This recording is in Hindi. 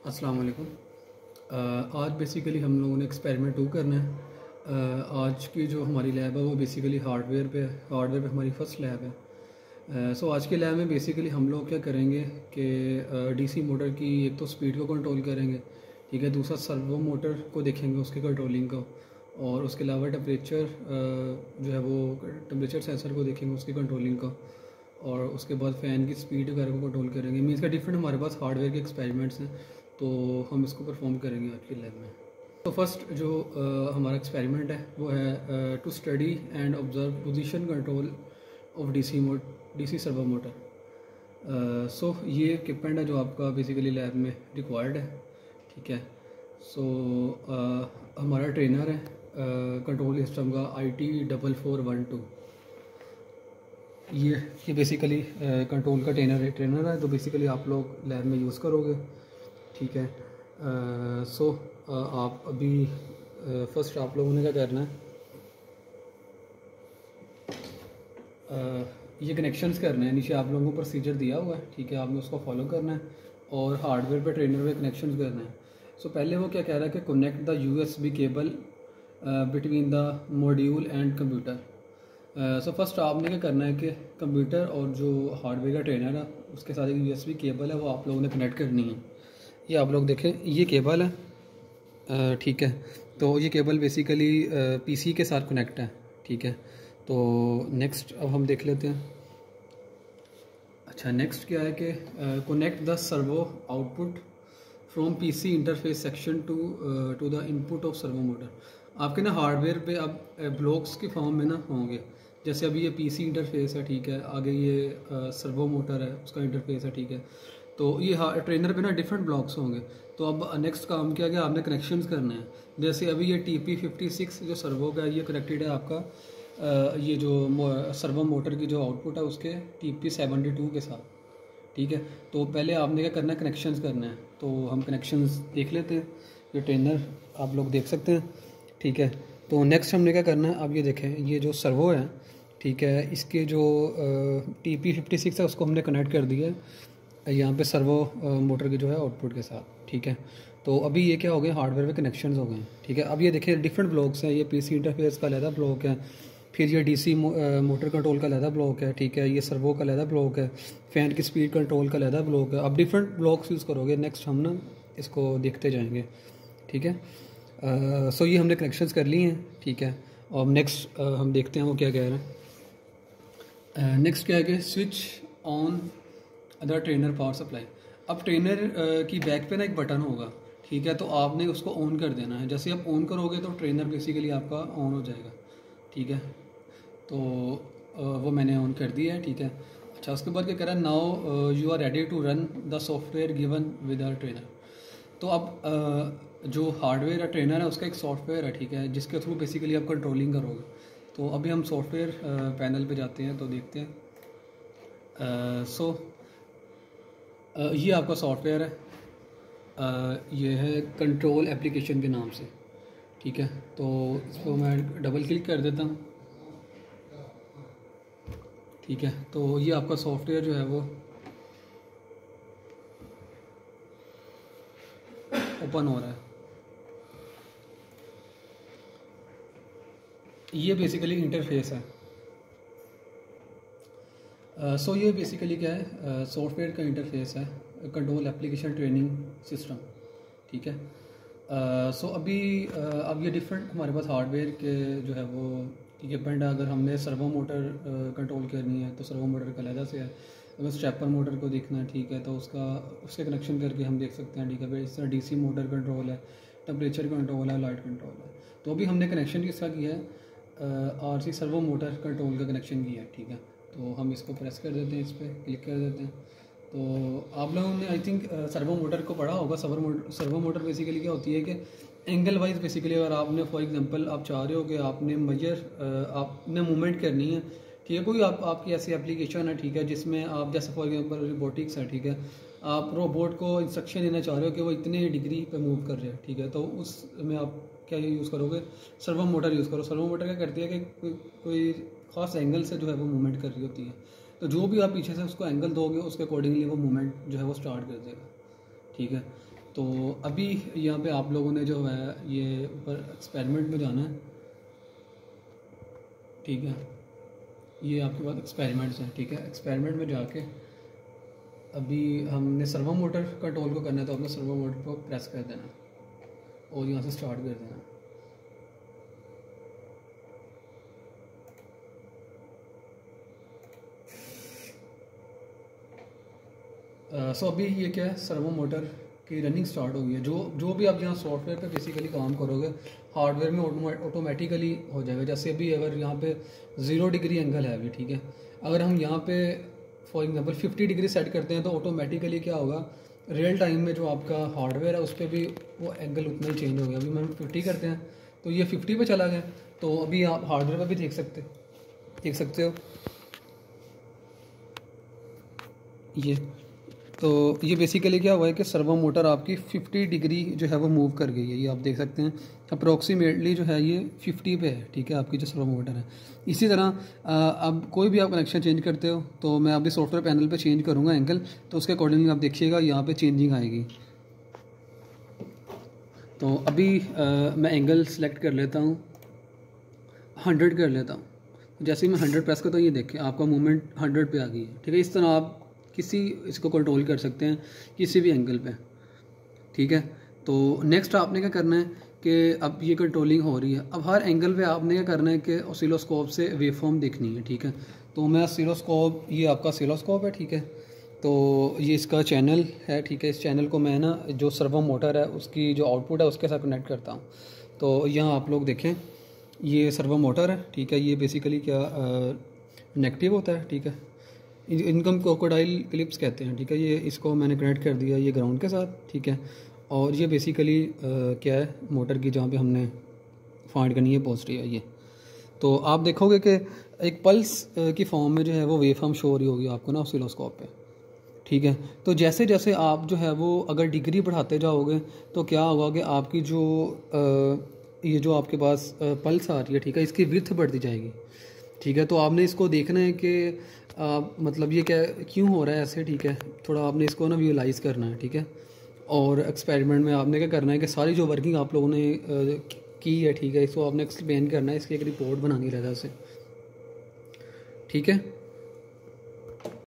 अस्सलाम वालेकुम। आज बेसिकली हम लोगों ने एक्सपेरिमेंट 2 करना है। आज की जो हमारी लैब है वो बेसिकली हार्डवेयर पे हमारी फर्स्ट लैब है। सो आज के लैब में बेसिकली हम लोग क्या करेंगे कि डीसी मोटर की एक तो स्पीड को कंट्रोल करेंगे, ठीक है। दूसरा सर्वो मोटर को देखेंगे, उसके कंट्रोलिंग को, और उसके अलावा टेम्परेचर जो है वो टेम्परेचर सेंसर को देखेंगे, उसकी कंट्रोलिंग को, और उसके बाद फ़ैन की स्पीड वगैरह को कंट्रोल करेंगे। मीन्स का डिफरेंट हमारे पास हार्डवेयर के एक्सपेरिमेंट्स हैं, तो हम इसको परफॉर्म करेंगे आज की लैब में। तो फर्स्ट जो हमारा एक्सपेरिमेंट है वो है to study and observe position control of DC servo motor. So ये इक्विपमेंट है जो आपका बेसिकली लैब में रिक्वायर्ड है, ठीक है। सो हमारा ट्रेनर है कंट्रोल सिस्टम का IT4412। ये बेसिकली कंट्रोल का ट्रेनर है, तो बेसिकली आप लोग लैब में यूज़ करोगे, ठीक है। सो आप अभी फर्स्ट आप लोगों ने क्या करना है, ये कनेक्शंस करने हैं। नीचे आप लोगों को प्रोसीजर दिया हुआ है, ठीक है, आपने उसको फॉलो करना है और हार्डवेयर पे ट्रेनर पे कनेक्शंस करना है। सो पहले वो क्या कह रहा है कि connect the USB cable between the module and computer. So first आपने क्या करना है कि कंप्यूटर और जो हार्डवेयर का ट्रेनर है उसके साथ एक USB केबल है वो आप लोगों ने कनेक्ट करनी है। ये आप लोग देखें, ये केबल है, ठीक है। तो ये केबल बेसिकली PC के साथ कनेक्ट है, ठीक है। तो नेक्स्ट अब हम देख लेते हैं। अच्छा, नेक्स्ट क्या है कि connect the servo output from PC interface section two the input of servo motor. आपके ना हार्डवेयर पे अब ब्लॉक्स के फॉर्म में ना होंगे, जैसे अभी ये PC इंटरफेस है, ठीक है। आगे ये सर्वो मोटर है, उसका इंटरफेस है, ठीक है। तो ये ट्रेनर पे ना डिफरेंट ब्लॉक्स होंगे। तो अब नेक्स्ट काम क्या गया, आपने कनेक्शंस करने हैं। जैसे अभी ये TP56 जो सर्वो का ये कनेक्टेड है आपका ये जो सर्वो मोटर की जो आउटपुट है उसके TP72 के साथ, ठीक है। तो पहले आपने क्या करना है, कनेक्शंस करना है। तो हम कनेक्शंस देख लेते हैं। ये ट्रेनर आप लोग देख सकते हैं, ठीक है। तो नेक्स्ट हमने क्या करना है, अब ये देखें, ये जो सर्वो है, ठीक है, इसके जो TP56 है उसको हमने कनेक्ट कर दिया है यहाँ पे सर्वो मोटर की जो है आउटपुट के साथ, ठीक है। तो अभी ये क्या हो गए, हार्डवेयर में कनेक्शंस हो गए, ठीक है। अब ये देखिए डिफरेंट ब्लॉक्स हैं। ये PC इंटरफेस का अलग ब्लॉक है, फिर ये DC मोटर कंट्रोल का अलग ब्लॉक है, ठीक है। ये सर्वो का अलग ब्लॉक है, फ़ैन की स्पीड कंट्रोल का अलग ब्लॉक है। अब डिफरेंट ब्लॉक्स यूज़ करोगे। नेक्स्ट हम ना इसको देखते जाएंगे, ठीक है। सो ये हमने कनेक्शंस कर लिए हैं, ठीक है। और नेक्स्ट हम देखते हैं वो क्या कह रहे हैं। नेक्स्ट क्या है कि switch on the trainer power supply. अब ट्रेनर की बैक पे ना एक बटन होगा, ठीक है। तो आपने उसको ऑन कर देना है। जैसे आप ऑन करोगे तो ट्रेनर बेसिकली आपका ऑन हो जाएगा, ठीक है। तो वो मैंने ऑन कर दिया है, ठीक है। अच्छा, उसके बाद क्या कह रहा है, now you are ready to run the software given with our trainer. तो अब जो हार्डवेयर या ट्रेनर है उसका एक सॉफ्टवेयर है, ठीक है, जिसके थ्रू बेसिकली आप कंट्रोलिंग करोगे। तो अभी हम सॉफ्टवेयर पैनल पे जाते हैं, तो देखते हैं। ये आपका सॉफ्टवेयर है, ये है कंट्रोल एप्लीकेशन के नाम से, ठीक है। तो इसको मैं डबल क्लिक कर देता हूँ, ठीक है। तो ये आपका सॉफ्टवेयर जो है वो ओपन हो रहा है। ये बेसिकली इंटरफेस है। सो ये बेसिकली क्या है, सॉफ्टवेयर का इंटरफेस है, कंट्रोल एप्लीकेशन ट्रेनिंग सिस्टम, ठीक है। सो अभी अब ये डिफरेंट हमारे पास हार्डवेयर के जो है वो इक्विपमेंट है। अगर हमने सर्वो मोटर कंट्रोल करनी है तो सर्वो मोटर का अलग से है। अगर स्टेपर मोटर को देखना है, ठीक है, तो उसके कनेक्शन करके हम देख सकते हैं, ठीक है। फिर इस तरह DC मोटर कंट्रोल है, टेम्परेचर कंट्रोल है, लाइट कंट्रोल है। तो अभी हमने कनेक्शन किसका किया है, RC सर्वो मोटर कंट्रोल का कनेक्शन किया है, ठीक है। तो हम इसको प्रेस कर देते हैं, इस पर क्लिक कर देते हैं। तो आप लोगों ने आई थिंक सर्वो मोटर को पढ़ा होगा। सर्वो मोटर बेसिकली क्या होती है कि एंगल वाइज बेसिकली अगर आपने फॉर एग्जांपल आप चाह रहे हो कि आपने आपने मूवमेंट करनी है, ठीक है, कोई आपकी ऐसी एप्लीकेशन है, ठीक है, जिसमें आप जैसे फॉर एग्जांपल रोबोटिक्स है, ठीक है, आप रोबोट को इंस्ट्रक्शन देना चाह रहे हो कि वो इतने डिग्री पे मूव कर रहे हैं, ठीक है। तो उसमें आप क्या यूज़ करोगे, सर्वो मोटर यूज़ करो। सर्वो मोटर क्या करती है कि कोई ख़ास एंगल से जो है वो मूवमेंट कर रही होती है। तो जो भी आप पीछे से उसको एंगल दोगे उसके अकॉर्डिंगली वो मूवमेंट जो है वो स्टार्ट कर देगा, ठीक है। तो अभी यहाँ पे आप लोगों ने जो है ये ऊपर एक्सपेरिमेंट में जाना है, ठीक है। ये आपके पास एक्सपेरिमेंट्स हैं, ठीक है। एक्सपेरिमेंट में जाके अभी हमने सर्वो मोटर कंट्रोल को करना है, तो आपने सर्वो मोटर को प्रेस कर देना और यहाँ से स्टार्ट कर देना। सो अभी ये क्या है, सर्वो मोटर की रनिंग स्टार्ट हो गई है। जो भी आप यहाँ सॉफ्टवेयर पे बेसिकली काम करोगे, हार्डवेयर में ऑटोमेटिकली हो जाएगा। जैसे अभी अगर यहाँ पे 0 डिग्री एंगल है अभी, ठीक है। अगर हम यहाँ पे फॉर एग्जांपल 50 डिग्री सेट करते हैं तो ऑटोमेटिकली क्या होगा, रियल टाइम में जो आपका हार्डवेयर है उस पर भी वो एंगल उतना ही चेंज हो गया। अभी हम 50 करते हैं तो ये 50 पे चला गया। तो अभी आप हार्डवेयर पर भी देख सकते हो ये। तो ये बेसिकली क्या हुआ है कि सर्वो मोटर आपकी 50 डिग्री जो है वो मूव कर गई है। ये आप देख सकते हैं अप्रोक्सीमेटली जो है ये 50 पे है, ठीक है, आपकी जो सर्वो मोटर है। इसी तरह अब कोई भी आप कनेक्शन चेंज करते हो तो मैं अभी सॉफ्टवेयर पैनल पे चेंज करूँगा एंगल, तो उसके अकॉर्डिंगली आप देखिएगा यहाँ पे चेंजिंग आएगी। तो अभी मैं एंगल सेलेक्ट कर लेता हूँ, 100 कर लेता हूँ। जैसे ही मैं 100 प्रेस करता हूँ, ये देखें आपका मूवमेंट 100 पे आ गई है, ठीक है। इस तरह आप इसको कंट्रोल कर सकते हैं किसी भी एंगल पे, ठीक है। तो नेक्स्ट आपने क्या करना है कि अब ये कंट्रोलिंग हो रही है, अब हर एंगल पे आपने क्या करना है कि ऑसिलोस्कोप से वेवफॉर्म देखनी है, ठीक है। तो मैं ऑसिलोस्कोप, ये आपका ऑसिलोस्कोप है, ठीक है। तो ये इसका चैनल है, ठीक है। इस चैनल को मैं ना जो सर्वो मोटर है उसकी जो आउटपुट है उसके साथ कनेक्ट करता हूँ। तो यहाँ आप लोग देखें, ये सर्वो मोटर है, ठीक है। ये बेसिकली क्या नेगेटिव होता है, ठीक है। इनकम क्रोकोडाइल क्लिप्स कहते हैं, ठीक है। ये इसको मैंने कनेक्ट कर दिया ये ग्राउंड के साथ, ठीक है। और ये बेसिकली क्या है, मोटर की जहाँ पे हमने फाइंड करनी है पॉजिटिव है ये। तो आप देखोगे कि एक पल्स की फॉर्म में जो है वो वेवफॉर्म शो हो रही होगी आपको ना ऑसिलोस्कोप पे, ठीक है। तो जैसे जैसे आप जो है वो अगर डिग्री बढ़ाते जाओगे तो क्या होगा कि आपकी जो ये जो आपके पास पल्स आ रही है, ठीक है, इसकी विड्थ बढ़ती जाएगी, ठीक है। तो आपने इसको देखना है कि मतलब ये क्या क्यों हो रहा है ऐसे, ठीक है। थोड़ा आपने इसको ना विजुलाइज़ करना है, ठीक है। और एक्सपेरिमेंट में आपने क्या करना है कि सारी जो वर्किंग आप लोगों ने की है, ठीक है, इसको आपने एक्सप्लेन करना है, इसकी एक रिपोर्ट बनानी रहता है उसे, ठीक है।